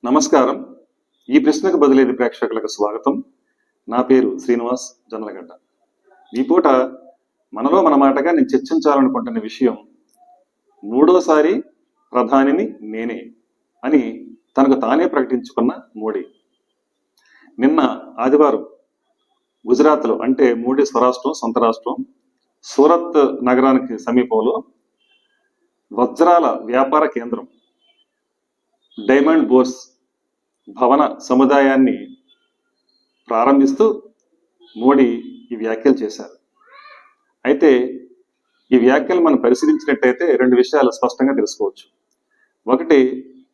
నమస్కారం. ఈ ప్రశ్నకు బదిలేది ప్రేక్షకులకు స్వాగతం. నా పేరు శ్రీనివాస్ జొన్నలగడ్డ. ఈ పూట మనలో మన మాటగా నేను చర్చించాలనుకుంటున్న విషయం, మూడోసారి ప్రధానిని నేనే అని తనకు తానే ప్రకటించుకున్న మోడీ. నిన్న ఆదివారం గుజరాత్లో, అంటే మోడీ స్వరాష్ట్రం, సొంత రాష్ట్రం సూరత్ నగరానికి సమీపంలో వజ్రాల వ్యాపార కేంద్రం డైమండ్ బోర్స్ భవన సముదాయాన్ని ప్రారంభిస్తూ మోడీ ఈ వ్యాఖ్యలు చేశారు. అయితే ఈ వ్యాఖ్యలు మనం పరిశీలించినట్టయితే రెండు విషయాలు స్పష్టంగా తెలుసుకోవచ్చు. ఒకటి,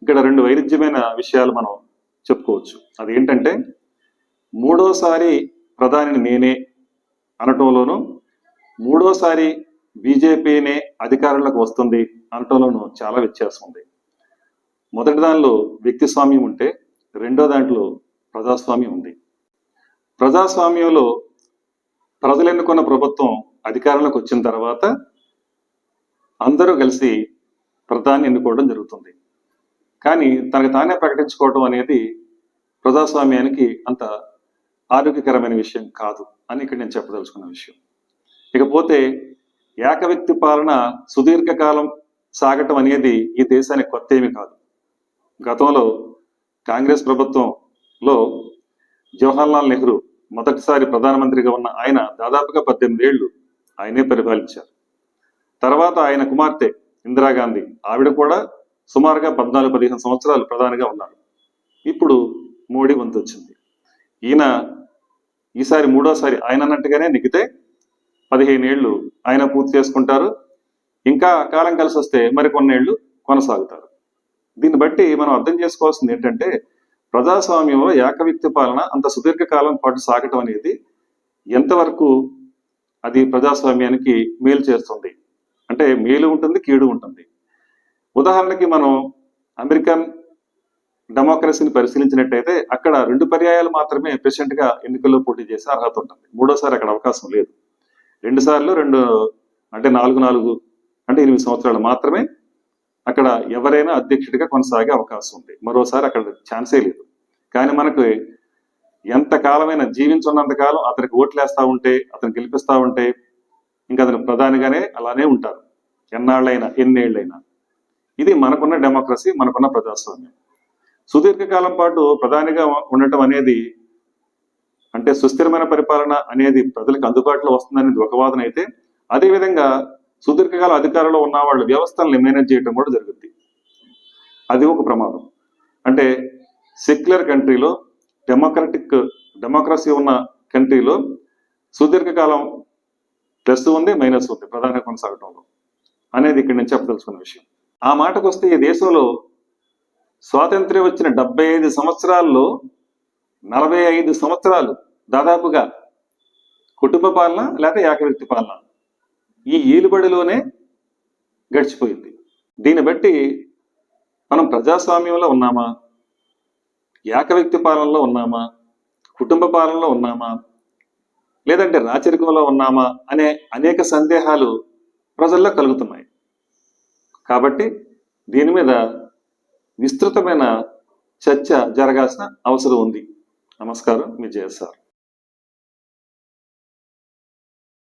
ఇక్కడ రెండు వైరుధ్యమైన విషయాలు మనం చెప్పుకోవచ్చు. అదేంటంటే, మూడోసారి ప్రధానిని నేనే అనటంలోనూ, మూడోసారి బీజేపీనే అధికారంలోకి వస్తుంది అనటంలోనూ చాలా వ్యత్యాసం ఉంది. మొదటి దానిలో వ్యక్తి స్వామ్యం ఉంటే, రెండో దాంట్లో ప్రజాస్వామ్యం ఉంది. ప్రజాస్వామ్యంలో ప్రజలు ఎన్నుకున్న ప్రభుత్వం అధికారంలోకి వచ్చిన తర్వాత అందరూ కలిసి ప్రధాని ఎన్నుకోవడం జరుగుతుంది. కానీ తనకు తానే ప్రకటించుకోవడం అనేది ప్రజాస్వామ్యానికి అంత ఆరోగ్యకరమైన విషయం కాదు అని ఇక్కడ నేను చెప్పదలుచుకున్న విషయం. ఇకపోతే ఏకవ్యక్తి పాలన సుదీర్ఘకాలం సాగటం అనేది ఈ దేశానికి కొత్త ఏమీ కాదు. గతంలో కాంగ్రెస్ ప్రభుత్వంలో జవహర్లాల్ నెహ్రూ మొదటిసారి ప్రధానమంత్రిగా ఉన్న ఆయన దాదాపుగా 18 ఏళ్ళు ఆయనే పరిపాలించారు. తర్వాత ఆయన కుమార్తె ఇందిరాగాంధీ, ఆవిడ కూడా సుమారుగా 14-15 సంవత్సరాలు ప్రధానిగా ఉన్నారు. ఇప్పుడు మోడీ వంతు వచ్చింది. ఈయన ఈసారి మూడోసారి ఆయన అన్నట్టుగానే నెగ్గితే 15 ఏళ్ళు ఆయన పూర్తి చేసుకుంటారు. ఇంకా కాలం కలిసి వస్తే మరికొన్నేళ్లు కొనసాగుతారు. దీన్ని బట్టి మనం అర్థం చేసుకోవాల్సింది ఏంటంటే, ప్రజాస్వామ్యంలో ఏకవ్యక్తి పాలన అంత సుదీర్ఘకాలం పాటు సాగటం అనేది ఎంతవరకు అది ప్రజాస్వామ్యానికి మేలు చేస్తుంది అంటే, మేలు ఉంటుంది, కీడు ఉంటుంది. ఉదాహరణకి మనం అమెరికన్ డెమోక్రసీని పరిశీలించినట్టయితే అక్కడ 2 పర్యాయాలు మాత్రమే ప్రెసిడెంట్గా ఎన్నికల్లో పోటీ చేసే అర్హత ఉంటుంది. మూడోసారి అక్కడ అవకాశం లేదు. 2 సార్లు 2 అంటే 4 అంటే 8 సంవత్సరాలు మాత్రమే అక్కడ ఎవరైనా అధ్యక్షుడిగా కొనసాగే అవకాశం ఉంది. మరోసారి అక్కడ ఛాన్సే లేదు. కానీ మనకు ఎంతకాలమైనా జీవించున్నంత కాలం అతనికి ఓట్లేస్తూ ఉంటే, అతను గెలిపిస్తూ ఉంటే ఇంకా అతను ప్రధానిగానే అలానే ఉంటారు, ఎన్నాళ్ళైనా ఎన్నేళ్ళైనా. ఇది మనకున్న డెమోక్రసీ, మనకున్న ప్రజాస్వామ్యం. సుదీర్ఘకాలం పాటు ప్రధానిగా ఉండటం అనేది, అంటే సుస్థిరమైన పరిపాలన అనేది ప్రజలకు అందుబాటులో వస్తుందనేది ఒక వాదన అయితే, అదేవిధంగా సుదీర్ఘకాల అధికారంలో ఉన్న వాళ్ళు వ్యవస్థలను మేనేజ్ చేయడం కూడా జరుగుద్ది. అది ఒక ప్రమాదం. అంటే సెక్యులర్ కంట్రీలో, డెమోక్రసీ ఉన్న కంట్రీలో సుదీర్ఘకాలం ప్లస్ ఉంది, మైనస్ ఉంది ప్రధానంగా కొనసాగటంలో అనేది ఇక్కడ నేను చెప్పదలుచుకున్న విషయం. ఆ మాటకు వస్తే, ఈ దేశంలో స్వాతంత్ర్యం వచ్చిన 75 సంవత్సరాల్లో 45 సంవత్సరాలు దాదాపుగా కుటుంబ పాలన లేకపోతే ఏకవ్యక్తి పాలన, ఈ ఏలుబడిలోనే గడిచిపోయింది. దీన్ని బట్టి మనం ప్రజాస్వామ్యంలో ఉన్నామా, ఏకవ్యక్తి పాలనలో ఉన్నామా, కుటుంబ పాలనలో ఉన్నామా, లేదంటే రాచరికంలో ఉన్నామా అనే అనేక సందేహాలు ప్రజల్లో కలుగుతున్నాయి. కాబట్టి దీని మీద విస్తృతమైన చర్చ జరగాల్సిన అవసరం ఉంది. నమస్కారం, మీ జేఎస్ఆర్.